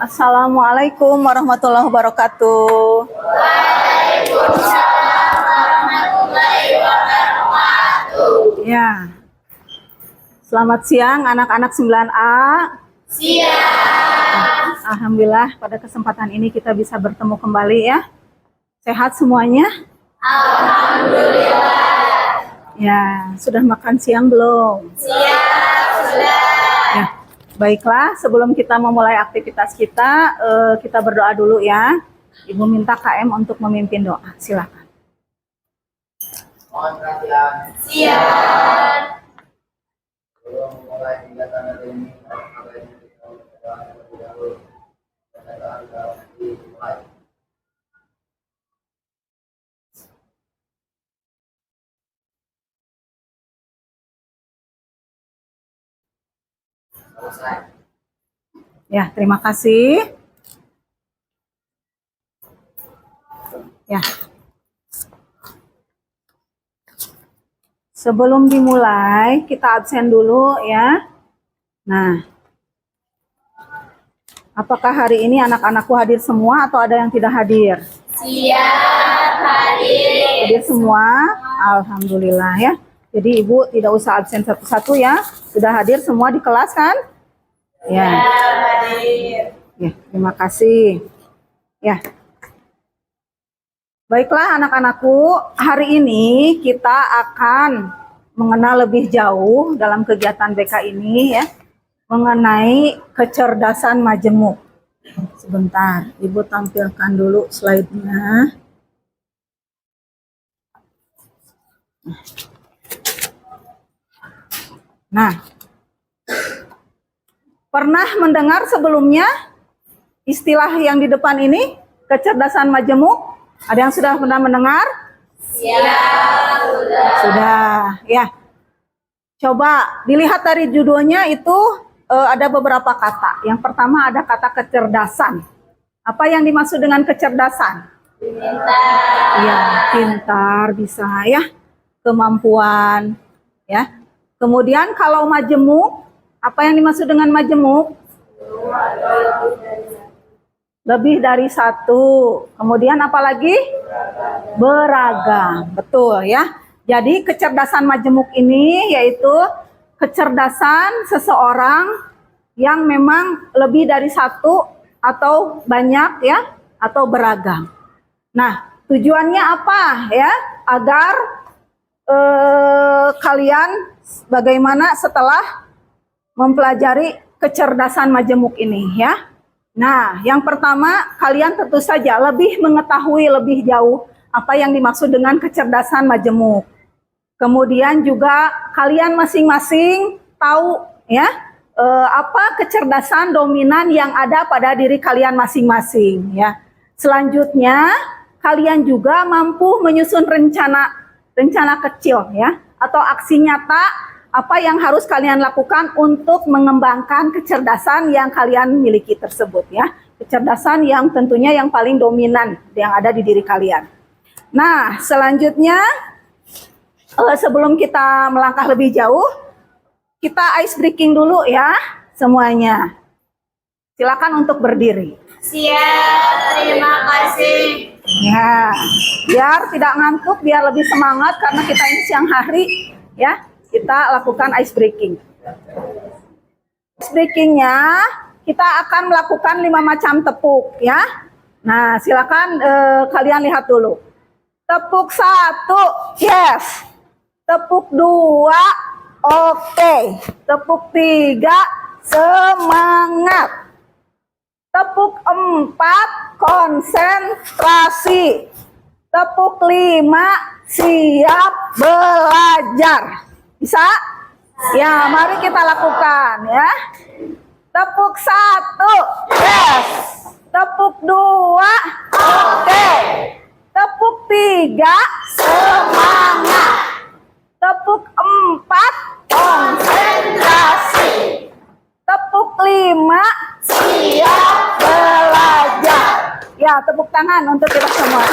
Assalamualaikum warahmatullahi wabarakatuh. Ya. Selamat siang anak-anak 9A. Siang. Alhamdulillah pada kesempatan ini kita bisa bertemu kembali ya. Sehat semuanya? Alhamdulillah. Ya, sudah makan siang belum? Siang, sudah. Ya. Baiklah, sebelum kita memulai aktivitas kita berdoa dulu ya. Ibu minta KM untuk memimpin doa. Silakan. Mohon perhatian. Siap. Sebelum memulai kegiatan hari ini, kita berdoa terlebih dahulu. Doa dimulai. Selesai. Ya, terima kasih. Ya. Sebelum dimulai, kita absen dulu ya. Nah, apakah hari ini anak-anakku hadir semua atau ada yang tidak hadir? Siap, hadir. Hadir semua? Alhamdulillah ya. Jadi Ibu tidak usah absen satu-satu ya. Sudah hadir semua di kelas kan? Ya. Hadir. Ya, terima kasih. Ya. Baiklah anak-anakku, hari ini kita akan mengenal lebih jauh dalam kegiatan BK ini ya, mengenai kecerdasan majemuk. Sebentar, Ibu tampilkan dulu slide-nya. Nah, pernah mendengar sebelumnya istilah yang di depan ini, kecerdasan majemuk? Ada yang sudah pernah mendengar? Siap, sudah. Sudah, ya. Coba dilihat dari judulnya itu ada beberapa kata. Yang pertama ada kata kecerdasan. Apa yang dimaksud dengan kecerdasan? Pintar. Ya, pintar bisa ya. Kemampuan, ya. Kemudian kalau majemuk, apa yang dimaksud dengan majemuk? Lebih dari satu. Kemudian apa lagi? Beragam. Betul ya. Jadi kecerdasan majemuk ini yaitu kecerdasan seseorang yang memang lebih dari satu atau banyak ya, atau beragam. Nah, tujuannya apa ya? Agar kalian bagaimana setelah mempelajari kecerdasan majemuk ini ya. Nah, yang pertama kalian tentu saja lebih mengetahui lebih jauh apa yang dimaksud dengan kecerdasan majemuk. Kemudian juga kalian masing-masing tahu ya apa kecerdasan dominan yang ada pada diri kalian masing-masing ya. Selanjutnya kalian juga mampu menyusun rencana kecil ya atau aksi nyata apa yang harus kalian lakukan untuk mengembangkan kecerdasan yang kalian miliki tersebut ya. Kecerdasan yang tentunya yang paling dominan yang ada di diri kalian. Nah, selanjutnya sebelum kita melangkah lebih jauh, kita ice breaking dulu ya semuanya. Silakan untuk berdiri. Siap, terima kasih. Ya, biar tidak ngantuk, biar lebih semangat karena kita ini siang hari ya. Kita lakukan ice breaking. Ice breakingnya kita akan melakukan 5 macam tepuk ya. Nah, silakan kalian lihat dulu. Tepuk 1, yes. Tepuk 2, oke. Tepuk 3, semangat. Tepuk 4, konsentrasi. Tepuk 5, siap belajar. Bisa? Ya, mari kita lakukan ya. Tepuk 1, yes. Tepuk 2, oke. Tepuk 3, semangat. Tepuk 4, konsentrasi. Tepuk 5, siap belajar. Ya, tepuk tangan untuk kita semua.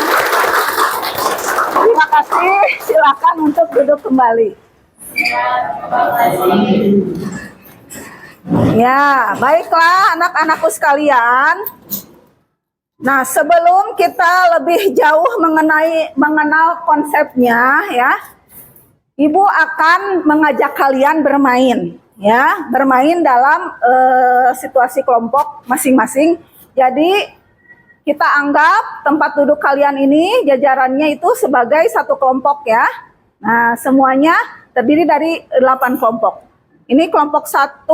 Terima kasih. Silakan untuk duduk kembali. Ya, baiklah anak-anakku sekalian. Nah, sebelum kita lebih jauh mengenal konsepnya ya, Ibu akan mengajak kalian bermain ya, bermain dalam situasi kelompok masing-masing. Jadi kita anggap tempat duduk kalian ini jajarannya itu sebagai satu kelompok ya. Nah, semuanya terdiri dari 8 kelompok. Ini kelompok 1,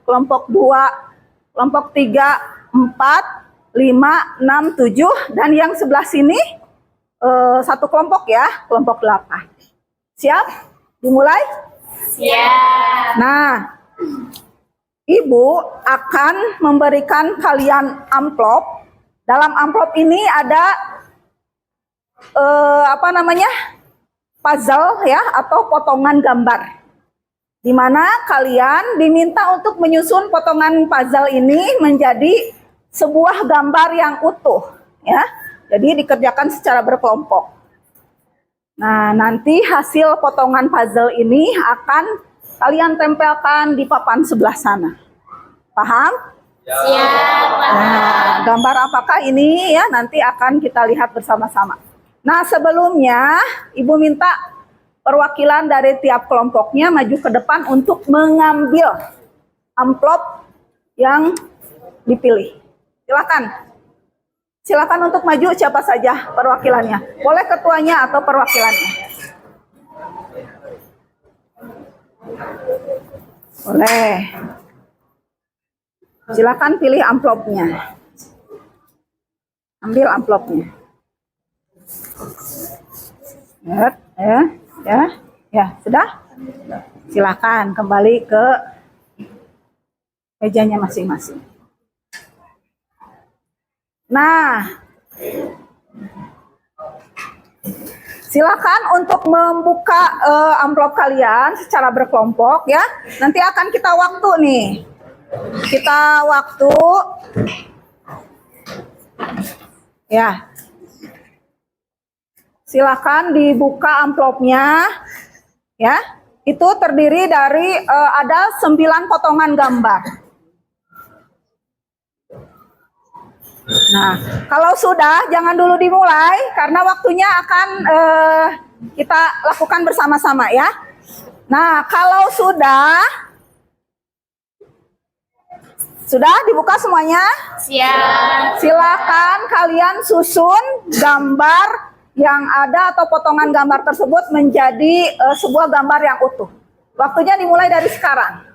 kelompok 2, kelompok 3, 4, 5, 6, 7, dan yang sebelah sini satu kelompok ya, kelompok 8. Siap? Dimulai? Siap. Nah, Ibu akan memberikan kalian amplop. Dalam amplop ini ada puzzle ya, atau potongan gambar. Di mana kalian diminta untuk menyusun potongan puzzle ini menjadi sebuah gambar yang utuh ya. Jadi dikerjakan secara berkelompok. Nah, nanti hasil potongan puzzle ini akan kalian tempelkan di papan sebelah sana. Paham? Siap. Nah, gambar apakah ini ya, nanti akan kita lihat bersama-sama. Nah, sebelumnya Ibu minta perwakilan dari tiap kelompoknya maju ke depan untuk mengambil amplop yang dipilih. Silakan. Silakan untuk maju siapa saja perwakilannya. Boleh ketuanya atau perwakilannya. Boleh. Silakan pilih amplopnya. Ambil amplopnya. Ya, sudah? Silakan kembali ke mejanya masing-masing. Nah, silakan untuk membuka amplop kalian secara berkelompok ya. Nanti akan kita waktu nih. Kita waktu. Ya. Silakan dibuka amplopnya. Ya. Itu terdiri dari ada 9 potongan gambar. Nah, kalau sudah jangan dulu dimulai karena waktunya akan kita lakukan bersama-sama ya. Nah, kalau sudah dibuka semuanya? Siap. Silakan kalian susun gambar yang ada atau potongan gambar tersebut menjadi sebuah gambar yang utuh. Waktunya dimulai dari sekarang.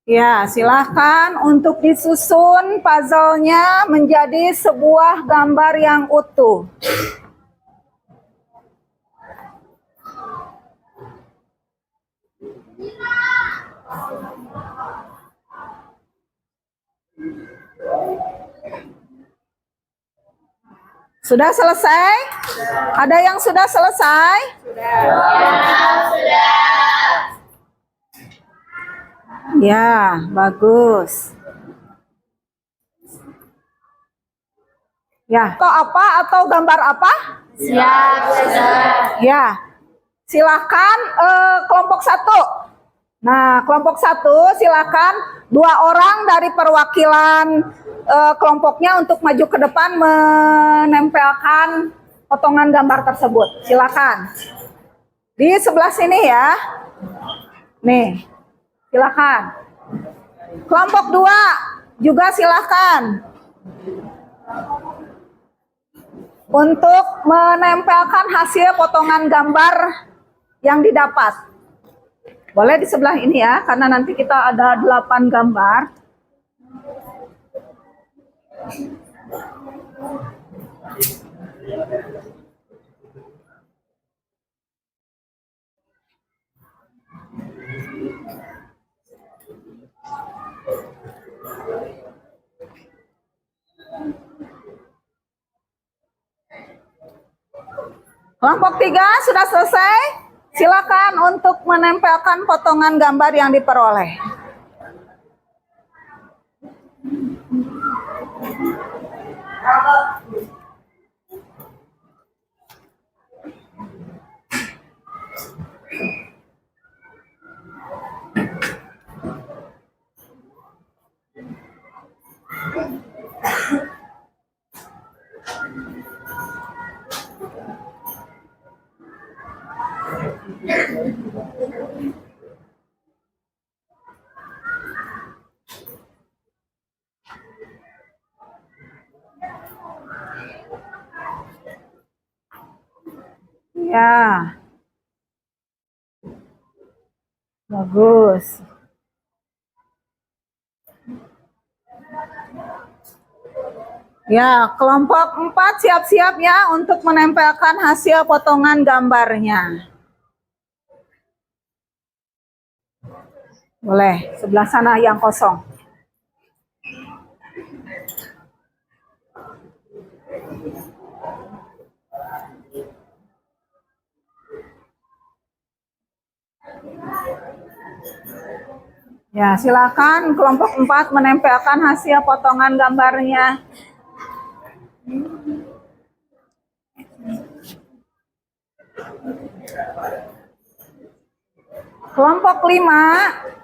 Ya, silahkan untuk disusun puzzle-nya menjadi sebuah gambar yang utuh. Sudah selesai? Ada yang sudah selesai? Sudah. Ya, bagus. Ya, atau gambar apa? Siap, sudah. Ya, silakan kelompok 1. Nah, kelompok 1 silakan 2 orang dari perwakilan kelompoknya untuk maju ke depan menempelkan potongan gambar tersebut. Silakan. Di sebelah sini ya. Nih, silakan. Kelompok 2 juga silakan untuk menempelkan hasil potongan gambar yang didapat. Boleh di sebelah ini ya, karena nanti kita ada 8 gambar. Kelompok 3 sudah selesai. Silakan untuk menempelkan potongan gambar yang diperoleh. Ya. Bagus. Ya, kelompok 4 siap-siap ya untuk menempelkan hasil potongan gambarnya. Boleh, sebelah sana yang kosong. Ya, silakan kelompok 4 menempelkan hasil potongan gambarnya. Kelompok 5.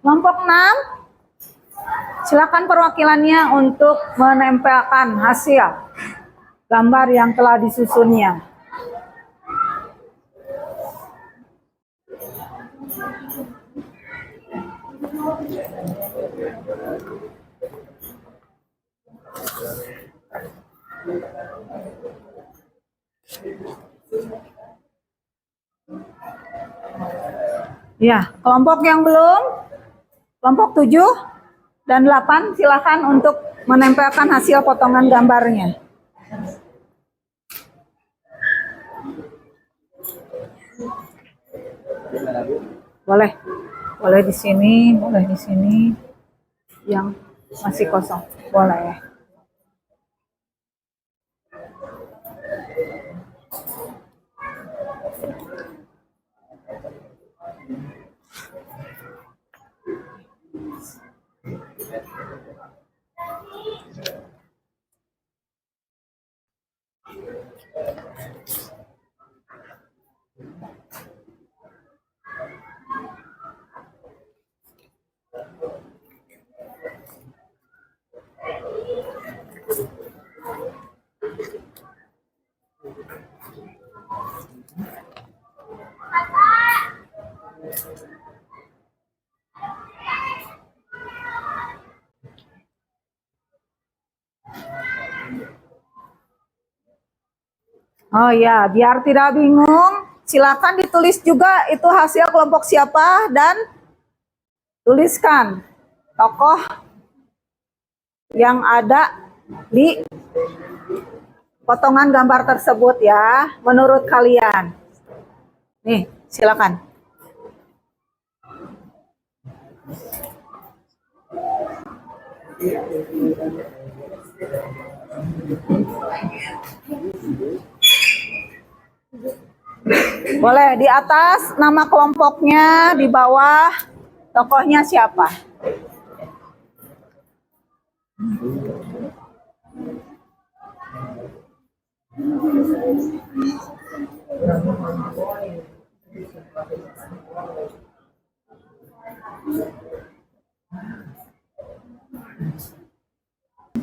Kelompok 6, silakan perwakilannya untuk menempelkan hasil gambar yang telah disusunnya. Ya, kelompok yang belum, kelompok 7 dan 8 silakan untuk menempelkan hasil potongan gambarnya. Boleh. Boleh di sini, boleh di sini. Yang masih kosong. Boleh. Oh ya, biar tidak bingung, silakan ditulis juga itu hasil kelompok siapa dan tuliskan tokoh yang ada di potongan gambar tersebut ya, menurut kalian. Nih, silakan. Boleh di atas nama kelompoknya, di bawah tokohnya siapa?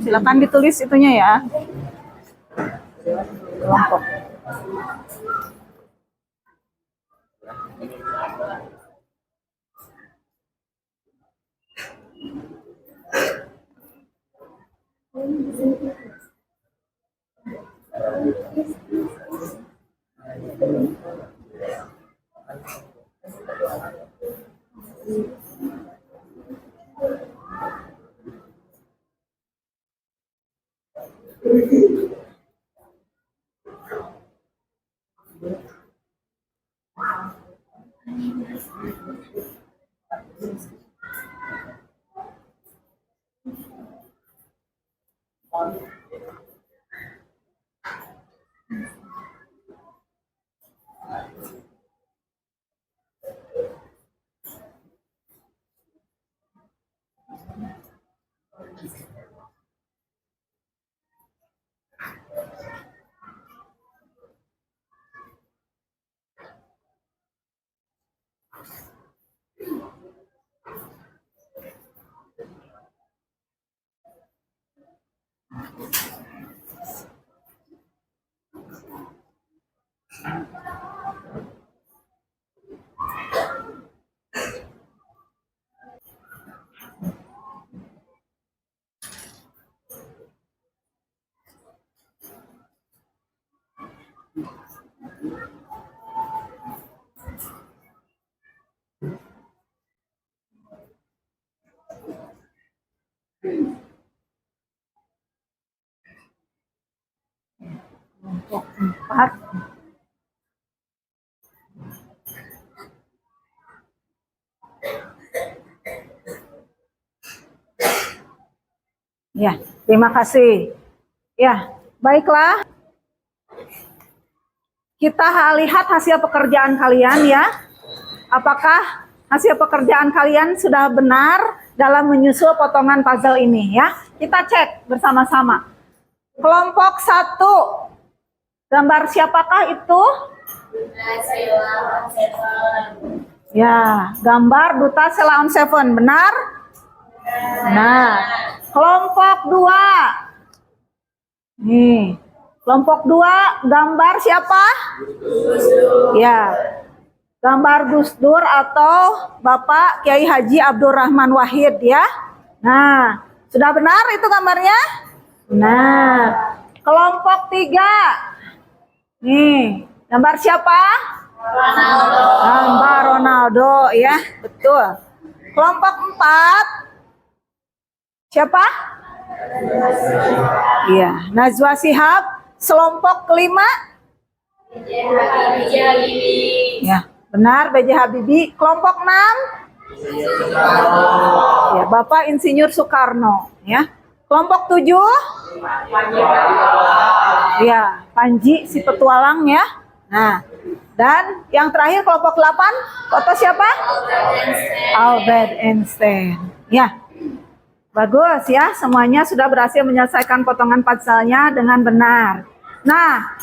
Silakan ditulis itunya ya. Kelompok. Kelompok 4. Ya, terima kasih. Ya, baiklah. Kita lihat hasil pekerjaan kalian ya. Apakah hasil pekerjaan kalian sudah benar dalam menyusul potongan puzzle ini ya? Kita cek bersama-sama. Kelompok 1. Gambar siapakah itu? Ya, gambar Duta Sheila on 7. Benar? Nah, kelompok 2. Nih, kelompok 2 gambar siapa? Ya, gambar Gus Dur atau Bapak Kiai Haji Abdurrahman Wahid ya. Nah, sudah benar itu gambarnya? Nah, kelompok 3. Nih, gambar siapa? Ronaldo. Gambar Ronaldo ya, betul. Kelompok 4. Siapa? Iya, Najwa Shihab. Kelompok 5. Ya, benar B.J. Habibie. Kelompok 6. Ya, Bapak Insinyur Soekarno ya. Kelompok 7. Ya, Panji si petualang ya. Nah, dan yang terakhir kelompok 8, foto siapa? Albert Einstein. Ya, bagus ya, semuanya sudah berhasil menyelesaikan potongan puzzle-nya dengan benar. Nah,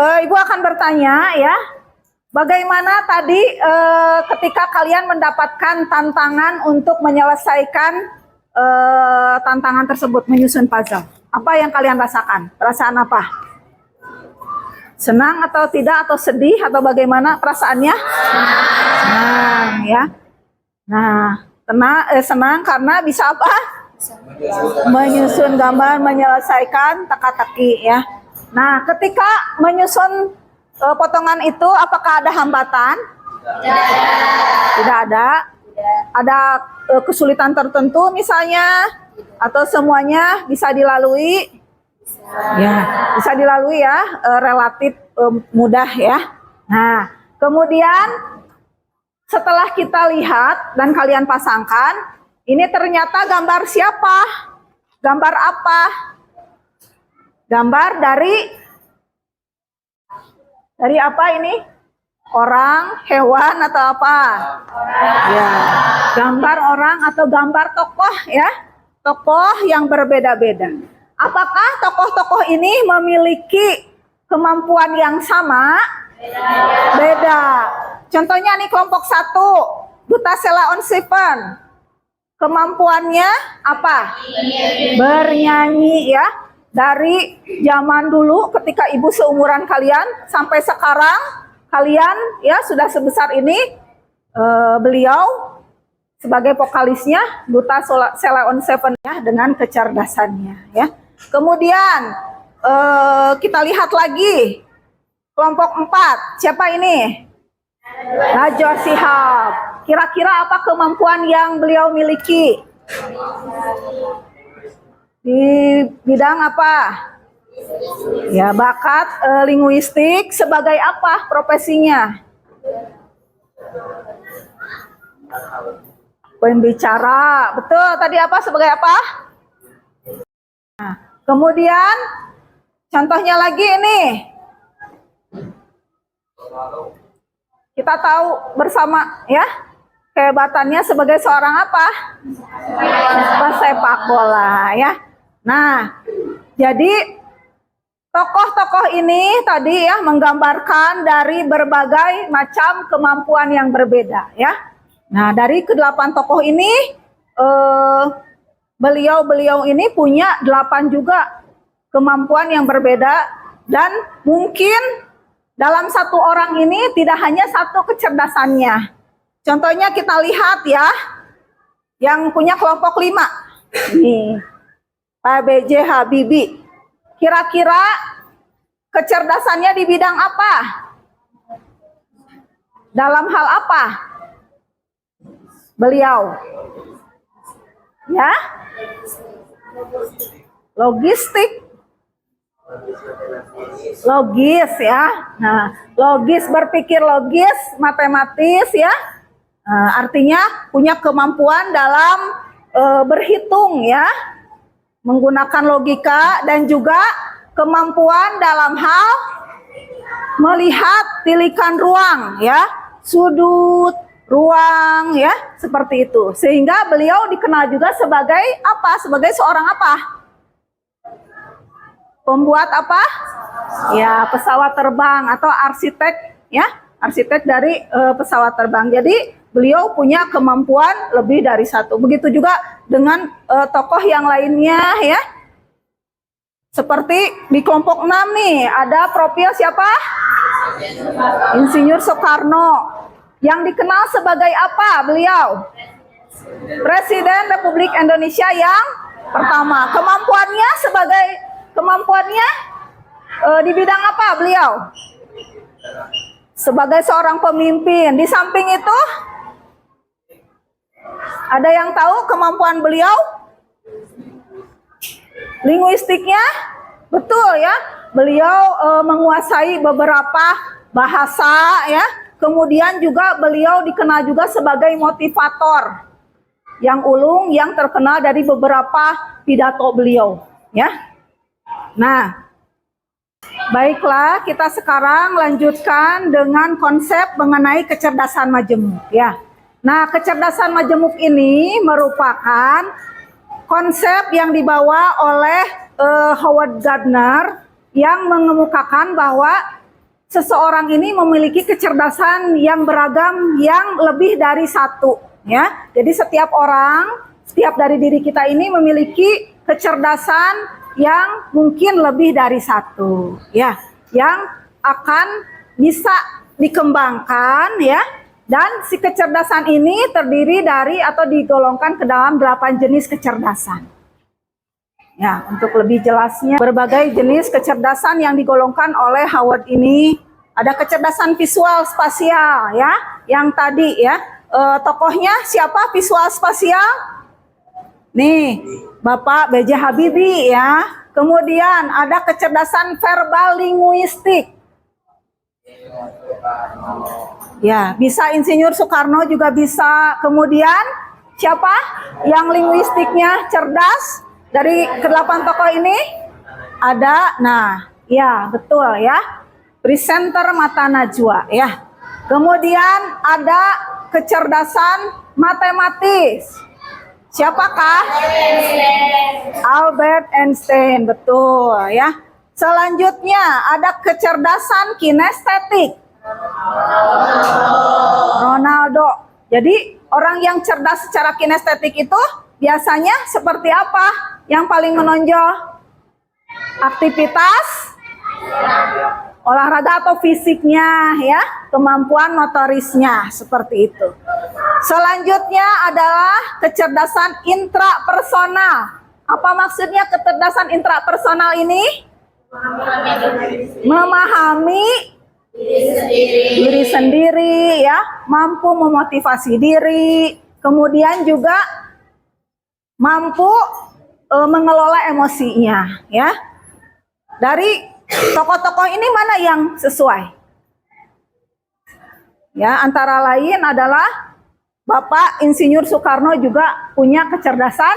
Ibu akan bertanya ya, bagaimana tadi ketika kalian mendapatkan tantangan untuk menyelesaikan tantangan tersebut, menyusun puzzle. Apa yang kalian rasakan? Perasaan apa? Senang atau tidak, atau sedih, atau bagaimana perasaannya? Senang ya. Nah, senang karena bisa apa? Menyusun gambar, menyelesaikan teka-teki ya. Nah, ketika menyusun potongan itu, apakah ada hambatan? Tidak ada. Ada kesulitan tertentu misalnya, atau semuanya bisa dilalui? Ya, bisa dilalui ya, relatif mudah ya. Nah, kemudian setelah kita lihat dan kalian pasangkan, ini ternyata gambar siapa? Gambar apa? Gambar dari apa ini? Orang, hewan atau apa? Ya, gambar orang atau gambar tokoh ya. Tokoh yang berbeda-beda. Apakah tokoh-tokoh ini memiliki kemampuan yang sama? Beda. Contohnya nih kelompok 1, Duta Sela on Seven. Kemampuannya apa? Bernyanyi ya. Dari zaman dulu ketika ibu seumuran kalian sampai sekarang kalian ya sudah sebesar ini, beliau sebagai vokalisnya Duta Sela on Seven ya, dengan kecerdasannya ya. Kemudian kita lihat lagi kelompok 4, siapa ini? Najwa Shihab. Kira-kira apa kemampuan yang beliau miliki? Di bidang apa? Ya, bakat linguistik. Sebagai apa profesinya? Pembicara. Betul, tadi apa sebagai apa? Nah, kemudian contohnya lagi ini. Kita tahu bersama ya, kehebatannya sebagai seorang apa? Pesepak bola ya. Nah, jadi tokoh-tokoh ini tadi ya menggambarkan dari berbagai macam kemampuan yang berbeda ya. Nah, dari ke-8 tokoh ini beliau ini punya 8 juga kemampuan yang berbeda, dan mungkin dalam satu orang ini tidak hanya satu kecerdasannya. Contohnya kita lihat ya, yang punya kelompok 5. Nih, Pak B.J. Habibie. Kira-kira kecerdasannya di bidang apa? Dalam hal apa? Beliau. Ya? Logistik. Logis ya. Nah, logis, berpikir logis, matematis ya. Artinya punya kemampuan dalam berhitung ya, menggunakan logika, dan juga kemampuan dalam hal melihat tilikan ruang ya, sudut ruang ya, seperti itu. Sehingga beliau dikenal juga sebagai apa? Sebagai seorang apa? Pembuat apa? Ya, pesawat terbang atau arsitek ya, arsitek dari pesawat terbang. Jadi beliau punya kemampuan lebih dari satu. Begitu juga dengan tokoh yang lainnya ya. Seperti di kelompok 6 nih, ada profil siapa? Insinyur Soekarno. Yang dikenal sebagai apa beliau? Presiden Republik Indonesia yang pertama. Kemampuannya di bidang apa beliau? Sebagai seorang pemimpin. Di samping itu, ada yang tahu kemampuan beliau? Linguistiknya? Betul ya. Beliau menguasai beberapa bahasa ya. Kemudian juga beliau dikenal juga sebagai motivator yang ulung, yang terkenal dari beberapa pidato beliau ya. Nah, baiklah, kita sekarang lanjutkan dengan konsep mengenai kecerdasan majemuk ya. Nah, kecerdasan majemuk ini merupakan konsep yang dibawa oleh Howard Gardner yang mengemukakan bahwa seseorang ini memiliki kecerdasan yang beragam, yang lebih dari satu ya. Jadi setiap orang, setiap dari diri kita ini memiliki kecerdasan yang mungkin lebih dari satu ya, yang akan bisa dikembangkan ya. Dan si kecerdasan ini terdiri dari atau digolongkan ke dalam 8 jenis kecerdasan. Ya, untuk lebih jelasnya, berbagai jenis kecerdasan yang digolongkan oleh Howard ini. Ada kecerdasan visual spasial ya, yang tadi ya, tokohnya siapa visual spasial? Nih, Bapak B.J. Habibie ya. Kemudian ada kecerdasan verbal linguistik. Ya, bisa Insinyur Soekarno juga bisa. Kemudian siapa yang linguistiknya cerdas dari kedelapan tokoh ini? Ada, nah, ya betul ya. Presenter Mata Najwa ya. Kemudian ada kecerdasan matematis. Siapakah? Albert Einstein, betul ya. Selanjutnya ada kecerdasan kinestetik. Ronaldo. Jadi orang yang cerdas secara kinestetik itu biasanya seperti apa? Yang paling menonjol? Aktivitas olahraga atau fisiknya ya, kemampuan motorisnya seperti itu. Selanjutnya adalah kecerdasan intrapersonal. Apa maksudnya kecerdasan intrapersonal ini? Memahami diri sendiri ya, mampu memotivasi diri, kemudian juga mampu mengelola emosinya ya. Dari tokoh-tokoh ini mana yang sesuai? Ya, antara lain adalah Bapak Insinyur Soekarno juga punya kecerdasan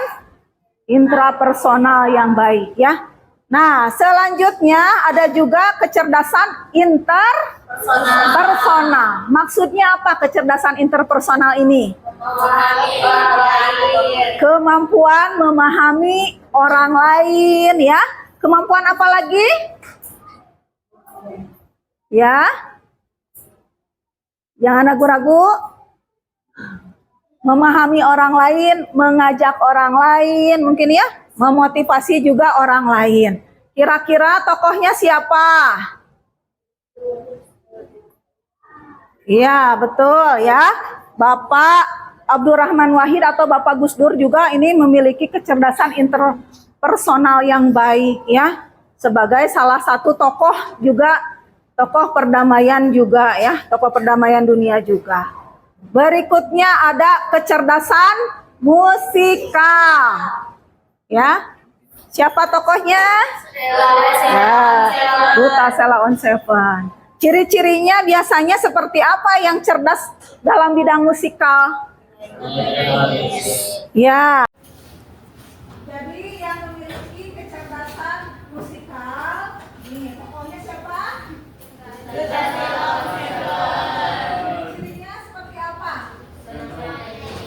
intrapersonal yang baik ya. Nah, selanjutnya ada juga kecerdasan interpersonal. Maksudnya apa kecerdasan interpersonal ini? Kemampuan memahami orang lain ya. Kemampuan apa lagi? Ya. Jangan ragu-ragu. Memahami orang lain, mengajak orang lain, mungkin ya, memotivasi juga orang lain. Kira-kira tokohnya siapa? Iya, betul ya. Bapak Abdurrahman Wahid atau Bapak Gus Dur juga ini memiliki kecerdasan interpersonal yang baik ya. Sebagai salah satu tokoh juga, tokoh perdamaian juga ya, tokoh perdamaian dunia juga. Berikutnya ada kecerdasan musikal. Ya. Siapa tokohnya? Ya, Duta Sheila on Seven. Ciri-cirinya biasanya seperti apa yang cerdas dalam bidang musikal? Ya. Jadi yang memiliki kecerdasan musikal, ini tokohnya siapa? Duta Sheila on Seven. Cirinya seperti apa?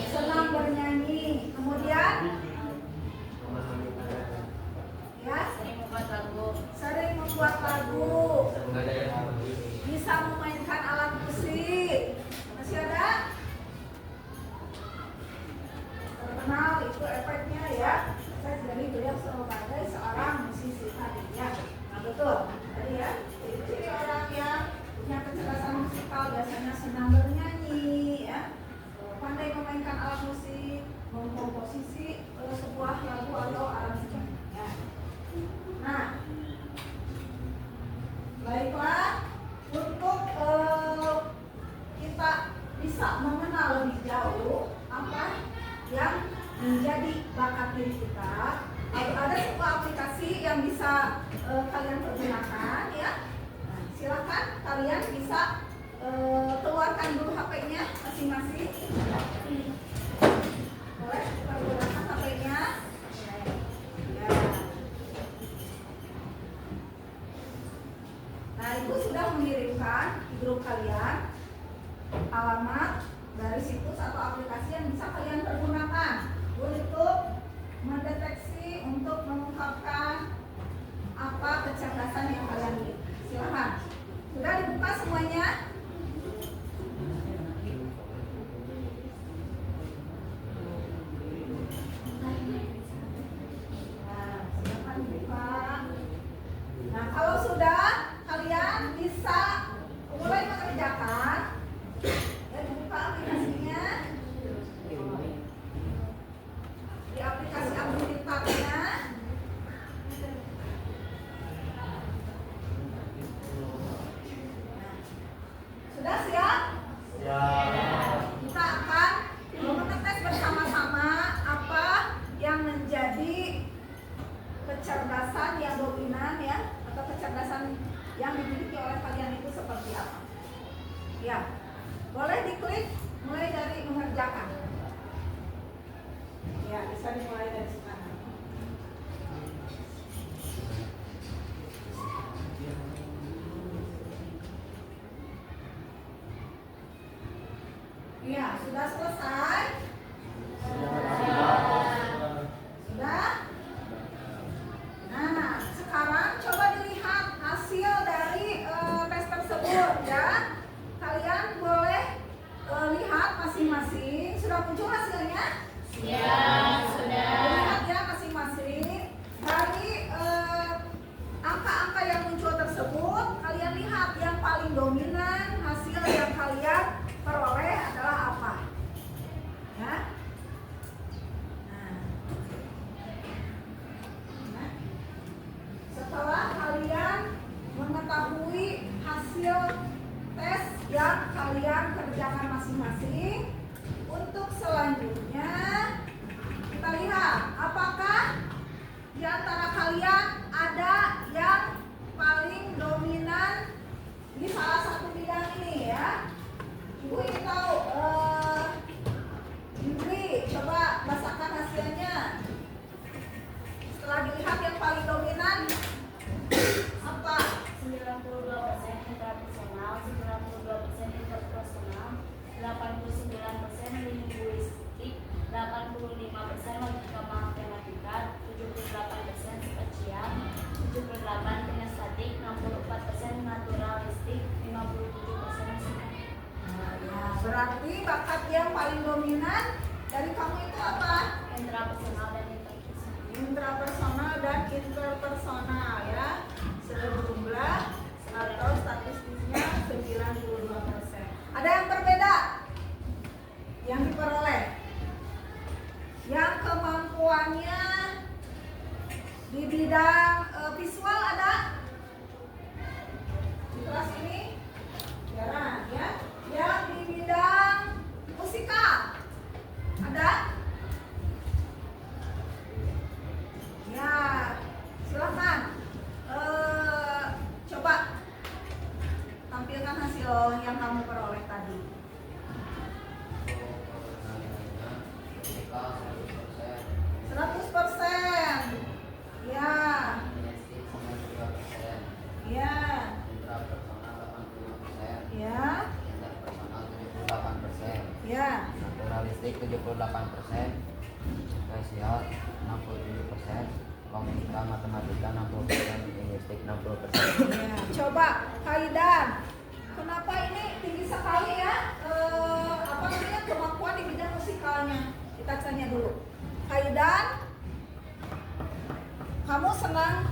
Senang bernyanyi. Kemudian ya, sering membuat lagu. Bisa memainkan alat musik. Masih ada? Terkenal itu efeknya ya. Efek dari beliau sebagai seorang musisi tadi ya. Nah betul. Tadi ya. Ciri orang yang punya kecerdasan musikal biasanya senang bernyanyi ya. Pandai memainkan alat musik, mengkomposisi sebuah lagu atau aransemen. Ya. Nah, baiklah, untuk kita bisa mengenal lebih jauh apa yang menjadi bakat diri kita, ada sebuah aplikasi yang bisa kalian pergunakan ya. Nah, silakan kalian bisa keluarkan dulu HP-nya masing-masing. Boleh kita gunakan HP-nya. Ya. Nah, ibu sudah mengirimkan di grup kalian alamat dari situs atau aplikasi yang bisa kalian pergunakan untuk mendeteksi, untuk mengungkapkan apa kecerdasan yang kalian miliki. Silakan. Sudah dibuka semuanya? Nah, kalau sudah, kalian bisa mulai mengerjakan. Ya, dibuka aplikasinya. Ya, boleh diklik mulai dari mengerjakan. Ya, bisa dimulai dari sekarang. Iya, sudah selesai? Sudah? Nah, sekarang coba dilihat hasil dari tes tersebut ya. Kalian boleh lihat masing-masing. Sudah muncul hasilnya? Ya, sudah. Lihat ya masing-masing. Dari angka-angka yang muncul tersebut, kalian lihat yang paling dominan hasil yang kalian peroleh adalah apa? Ya. Nah, setelah kalian mengetahui hasil tes yang kalian kerjakan masing-masing, untuk selanjutnya kita lihat apakah di antara kalian ada yang paling dominan di salah satu bidang ini ya. Ibu ingin tahu, Indri, coba bacakan hasilnya. Setelah dilihat yang paling dominan apa? 92% intrapersonal, 92% interpersonal, 89% linguistik, 85% logika matematika, 78% spesial, 78% kinestetik, 64% naturalistik, 57% musik. Nah, berarti bakat yang paling dominan dari kamu itu apa? Intrapersonal dan interpersonal. Intrapersonal dan interpersonal ya. Sejumlah atau statistiknya 92%. Ada yang berbeda yang diperoleh? Yang kemampuannya di bidang visual ada? Di kelas ini? Jarang ya. Yang di bidang musikal ada? Ya, silahkan. Coba tampilkan hasil yang kamu peroleh tadi. Fisika 100%, 100%. Ya, kinestetik 92%, ya, intrapersonal 85%, ya, interpersonal 78%, ya. naturalistik 78%, spesial 67%, logika matematika 60%, linguistik 60%. Ya, coba Kaidan, kenapa ini tinggi sekali ya? Apa namanya kemampuan di bidang musikalnya? Kita tanya dulu. Kaidan, kamu senang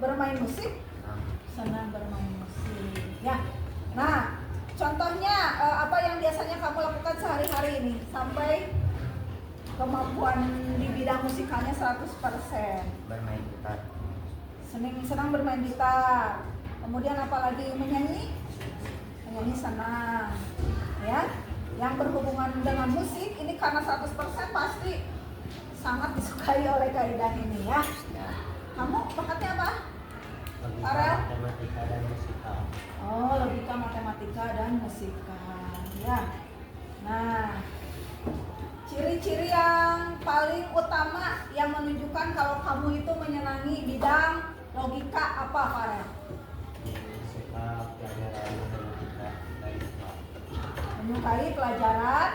bermain musik? Senang bermain musik. Ya. Nah, contohnya apa yang biasanya kamu lakukan sehari-hari ini sampai kemampuan di bidang musikalnya 100%? Bermain gitar, Senang bermain gitar. Kemudian apalagi menyanyi? Menyanyi senang. Ya. Yang berhubungan dengan musik ini karena 100% pasti sangat disukai oleh Kaidan ini ya. ya, Kamu bakatnya apa? logika Farel? matematika dan musikal. Oh, logika matematika dan musikal. Ya. Nah, ciri-ciri yang paling utama yang menunjukkan kalau kamu itu menyenangi bidang logika apa, Farel? Suka pelajaran matematika dan IPA. Menyukai pelajaran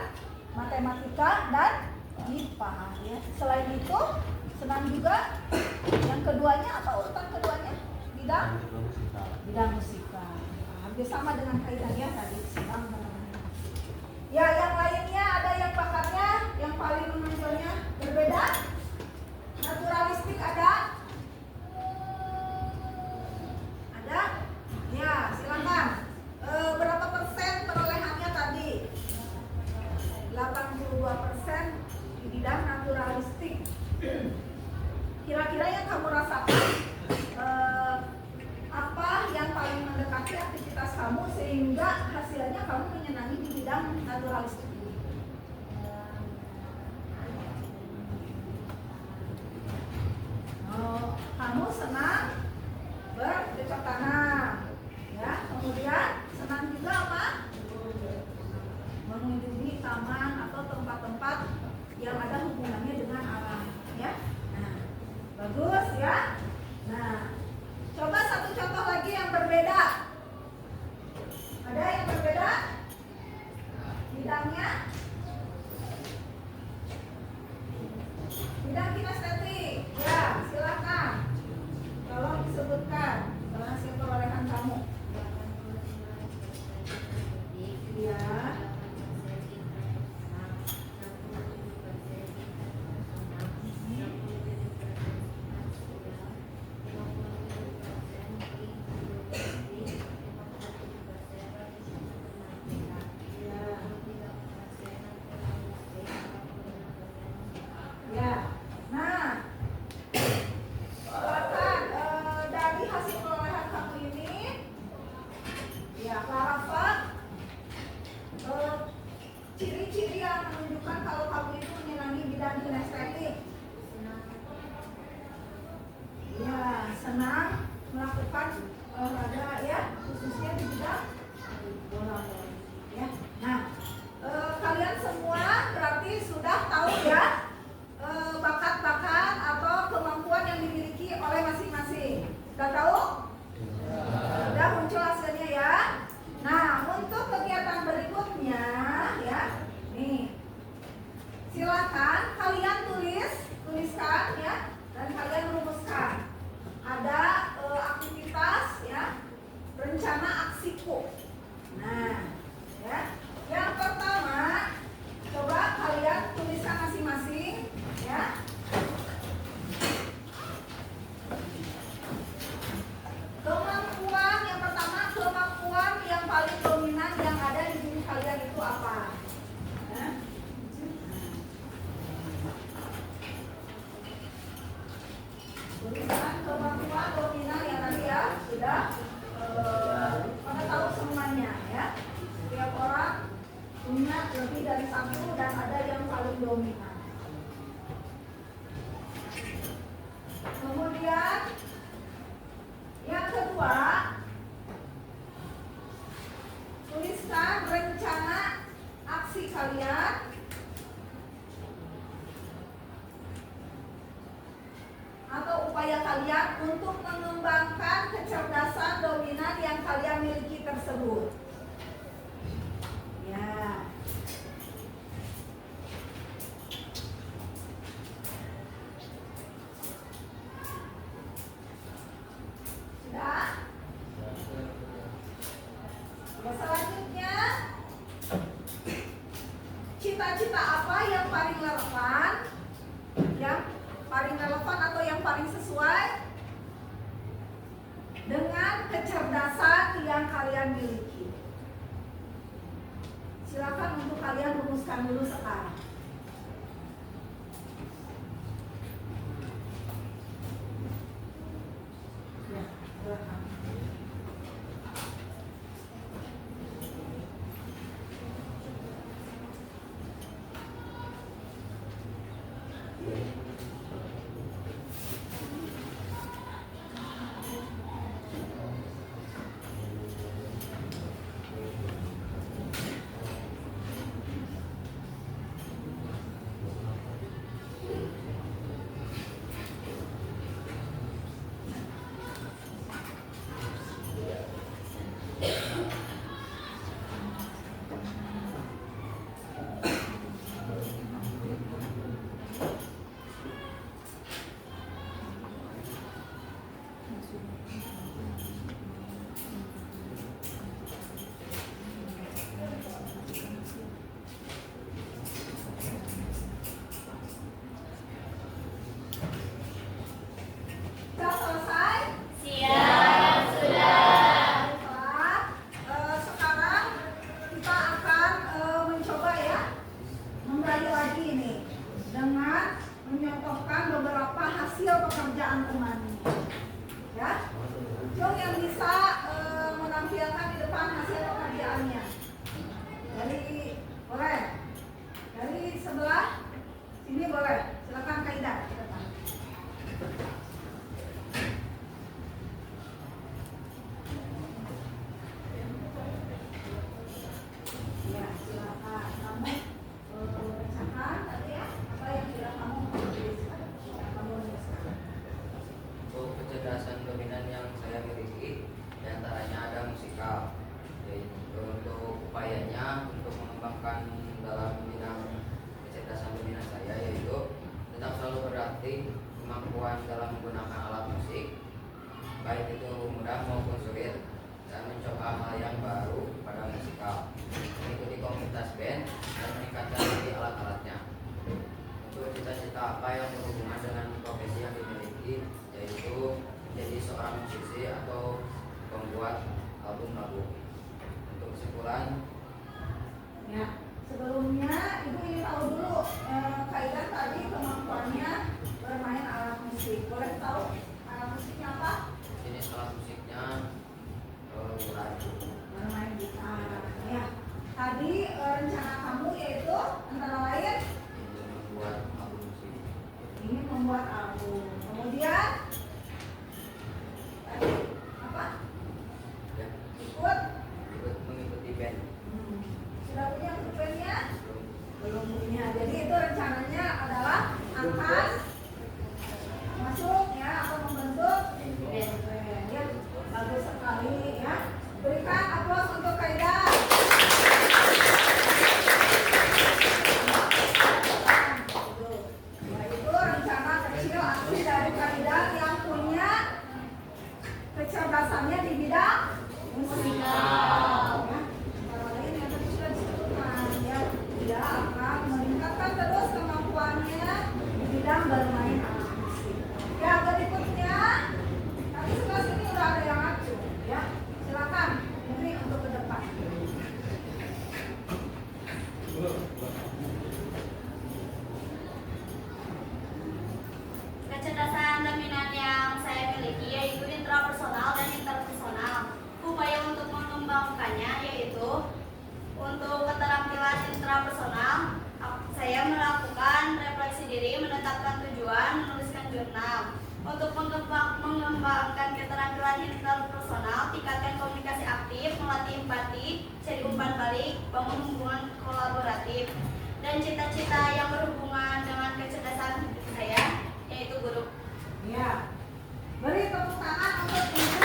matematika dan IPA ya. Selain itu, senang juga yang keduanya apa urutan keduanya? Bidang Dan juga musikal. musikal. Hampir sama dengan Kaidan ya tadi senang dengan. Ya, yang lainnya ada yang bakatnya yang paling menonjolnya berbeda? Naturalistik ada? Ada? Ya, silakan. Berapa persen perolehannya tadi? 82% di bidang naturalistik. Kira-kira yang kamu rasakan apa yang paling mendekati aktivitas kamu sehingga hasilnya kamu menyenangi di bidang naturalistik ini? Oh, kamu senang bercocok tanam, ya. Kemudian senang juga apa? Bagus ya. Nah, coba satu contoh lagi yang berbeda. Ada yang berbeda? Bidangnya? Bidang kinestetik. Ya, silakan. Tolong disebutkan hasil perolehan kamu. Ya. Ya. Nah, silakan dari hasil perolehan kamu ini, ya Clara, ciri-ciri yang menunjukkan kalau kamu itu menyenangi bidang kinestetik. Ya, senang melakukan olahraga ya, khususnya di bidang bola. Ya. Nah, kalian semua berarti sudah tahu ya bakat-bakat atau kemampuan yang dimiliki oleh masing-masing. Sudah tahu? Sudah muncul hasilnya ya. Nah, untuk kegiatan berikutnya ya, nih, silakan kalian tuliskan ya, dan kalian rumuskan. Ada aktivitas ya, rencana aksiku. Nah, ya, yang pertama, coba kalian tuliskan masing-masing ya. Kemampuan yang pertama, kemampuan yang paling dominan yang ada di diri kalian itu apa? Ya. Tuliskan kemampuan dominan yang tadi ya, sudah pada tahu semuanya ya. Setiap orang punya lebih dari satu dan ada yang paling dominan. Kemudian yang kedua, tuliskan rencana aksi kalian atau upaya kalian untuk mengembangkan kecerdasan dominan yang kalian miliki tersebut. Ya. Sudah? Ya, selanjutnya, cita-cita apa yang paling relevan? Yang paling relevan atau yang paling sesuai dengan kecerdasan yang kalian miliki. Silakan untuk kalian rumuskan dulu sekarang. Ya, silakan. kecerdasan dominan yang saya miliki, diantaranya ada musikal. Yaitu untuk upayanya untuk mengembangkan dalam bidang kecerdasan dominan saya yaitu tetap selalu berlatih kemampuan dalam menggunakan alat musik, baik itu mudah maupun sulit, dan mencoba hal yang baru pada musikal, mengikuti komunitas band dan meningkatkan lagi alat-alatnya. Untuk cita-cita apa yang berhubungan dengan profesi yang dimiliki, yaitu menjadi seorang musisi atau pembuat album lagu. Untuk kesimpulan, Ya, sebelumnya Ibu ingin tahu dulu kaidah tadi kemampuannya bermain alat musik. Boleh tahu alat musiknya apa? jenis alat musiknya gitar. Bermain gitar. Ya. Tadi rencana kamu yaitu antara lain Itu membuat album musik. ingin membuat album. Kemudian tadi apa? Ya, Ikut. mengikuti band. Sudah punya grupnya? Belum. Belum punya. Jadi itu rencananya adalah akan masuk ya atau membentuk band. Ya, bagus sekali ya. Berikan aplaus untuk Kaida. Yaitu rencana kecil asli dari Kaida yang punya kecerdasannya di bidang musikal. Ya. Antara lain yang tadi sudah disebutkan ya, dia akan meningkatkan terus kemampuannya di bidang bermain alat musik. Ya, berikutnya tadi sebelah sini udah ada yang ngacu ya. Silakan ini untuk ke depan. Kecerdasan dominan yang saya miliki yaitu intrapersonal dan interpersonal. Upaya untuk mengembangkannya yaitu untuk keterampilan intrapersonal, saya melakukan refleksi diri, menetapkan tujuan, menuliskan jurnal. Untuk mengembangkan keterampilan interpersonal, tingkatkan komunikasi aktif, melatih empati, cari umpan balik, bangun hubungan kolaboratif. Dan cita-cita yang berhubungan dengan kecerdasan saya yaitu guru. Ya. Beri tepuk tangan untuk Ibu.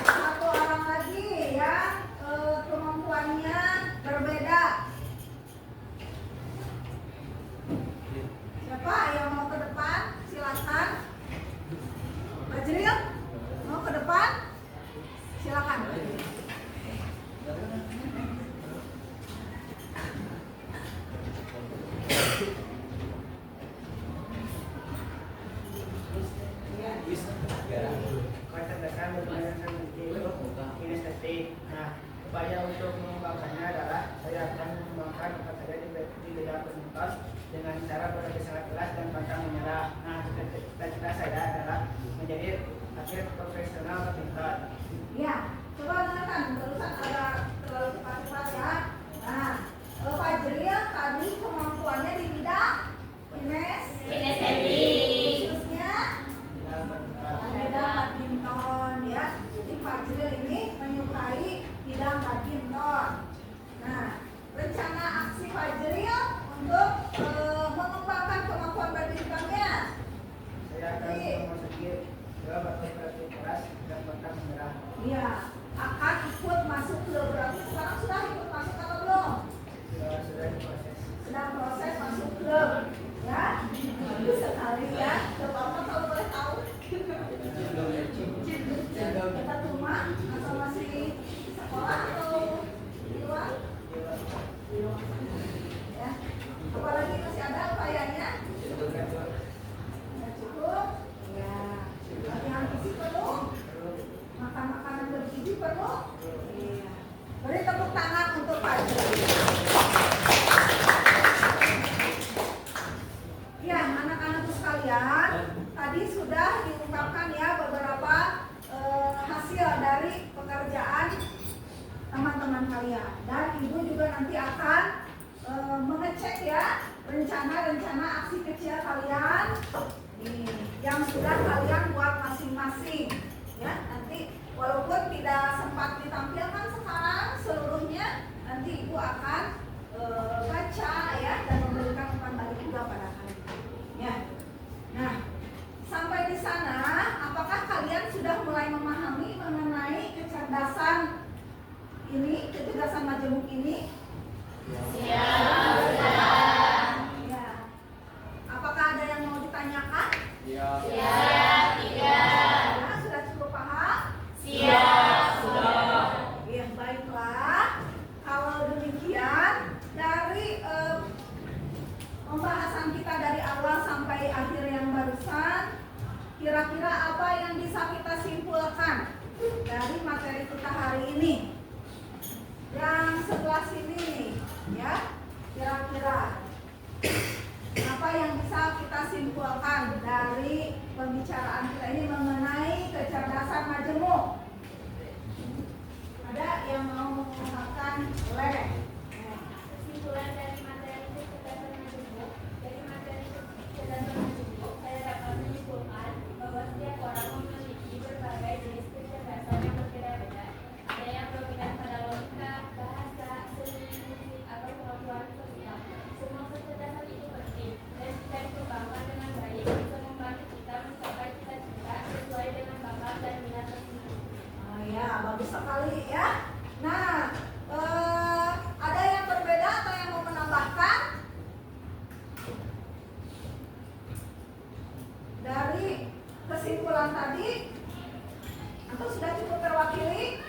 Satu orang lagi yang kemampuannya berbeda. Siapa yang mau ke depan? Silakan. Majril, mau ke depan? Silakan. Kecerdasan bermain itu kinestetik. Nah, upaya untuk mengembangkannya adalah saya akan mengembangkan bakat saya di bidang penuntas dengan cara berlatih sangat keras dan pantang menyerah. Nah, cita-cita saya adalah menjadi atlet profesional tertingkat. Ya, coba dengarkan, barusan ada terlalu cepat-cepat ya. Nah, Fajril tadi kemampuannya di bidang Kinestetik. khususnya bidang badminton ya. Jadi Fajril ini menyukai bidang badminton. Nah, rencana aksi Fajril untuk mengembangkan kemampuan badmintonnya. Saya akan memasuki ke berlatih keras dan pantang menyerah. Iya, akan ikut masuk klub. Berarti sekarang sudah ikut masuk atau belum? Sudah diproses. Sedang proses masuk klub ya. Bagus sekali ya. Bapak kalau boleh tahu kita rumah atau masih sekolah atau di luar? Di luar. Ya. Apalagi masih ada upayanya? Nggak cukup? Ya. Latihan fisik perlu? Makan makanan bergizi perlu? Iya. Beri tepuk tangan untuk Pak Juri. Ya, anak-anakku sekalian, tadi sudah diungkapkan ya beberapa hasil dari pekerjaan teman-teman kalian. Dan Ibu juga nanti akan mengecek ya rencana-rencana aksi kecil kalian yang sudah kalian buat masing-masing. Ya, nanti walaupun tidak sempat ditampilkan sekarang seluruhnya, nanti Ibu akan baca ya dan memberikan umpan balik juga pada kalian. Ya, Siap. Nah, sudah cukup paham? Ya, baiklah. Kalau demikian, dari pembahasan kita dari awal sampai akhir yang barusan, kira-kira apa yang bisa kita simpulkan dari materi kita hari ini? Yang sebelah sini nih, ya, kira-kira apa yang bisa kita simpulkan dari pembicaraan kita ini mengenai kecerdasan majemuk? Ada yang mau mengungkapkan? Boleh. Kesimpulan dari materi kecerdasan majemuk, saya dapat menyimpulkan bahwa setiap orang memiliki berbagai jenis kecerdasan yang berbeda-beda. Ada yang dominan pada logika, bahasa, seni, musik, atau kemampuan sosial. Semua kecerdasan itu penting dan jika dikembangkan dengan baik bisa membantu kita mencapai cita-cita sesuai dengan bakat dan minat tersebut. Oh ya, bagus sekali ya. Nah, ada yang berbeda atau yang mau menambahkan? Dari kesimpulan tadi, atau sudah cukup terwakili?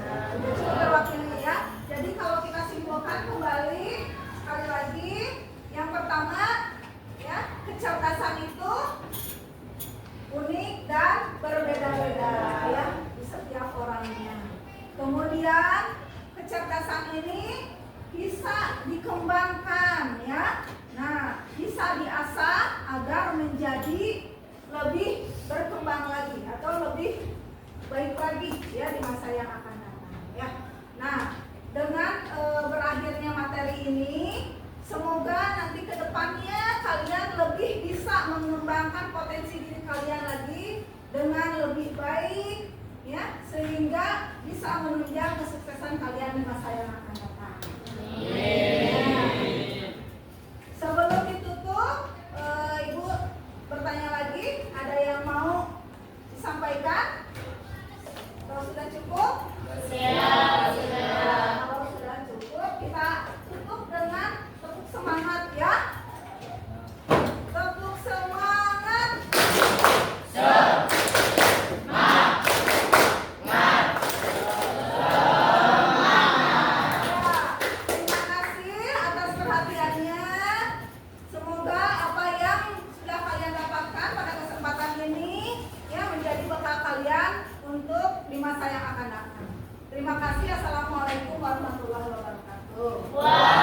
Sudah cukup terwakili ya. Jadi kalau kita simpulkan kembali sekali lagi, yang pertama ya, kecerdasan itu unik dan berbeda-beda ya di setiap orangnya. Kemudian kecerdasan ini bisa dikembangkan ya. Nah, bisa diasah agar menjadi lebih berkembang lagi atau lebih baik lagi ya di masa yang akan datang ya. Nah, dengan berakhirnya materi ini, semoga nanti ke depannya kalian lebih bisa mengembangkan potensi diri kalian lagi dengan lebih baik ya, sehingga bisa menunjang kesuksesan kalian di masa yang akan datang. Nah, sebelum ditutup, Ibu bertanya lagi, ada yang mau disampaikan? Kalau sudah cukup? Kalau sudah cukup, kita tutup dengan tepuk semangat ya. Tepuk semangat. Terima kasih atas perhatiannya. Semoga apa yang sudah kalian dapatkan pada kesempatan ini ya menjadi bekal kalian untuk di masa yang akan datang. Terima kasih. Assalamualaikum warahmatullahi wabarakatuh.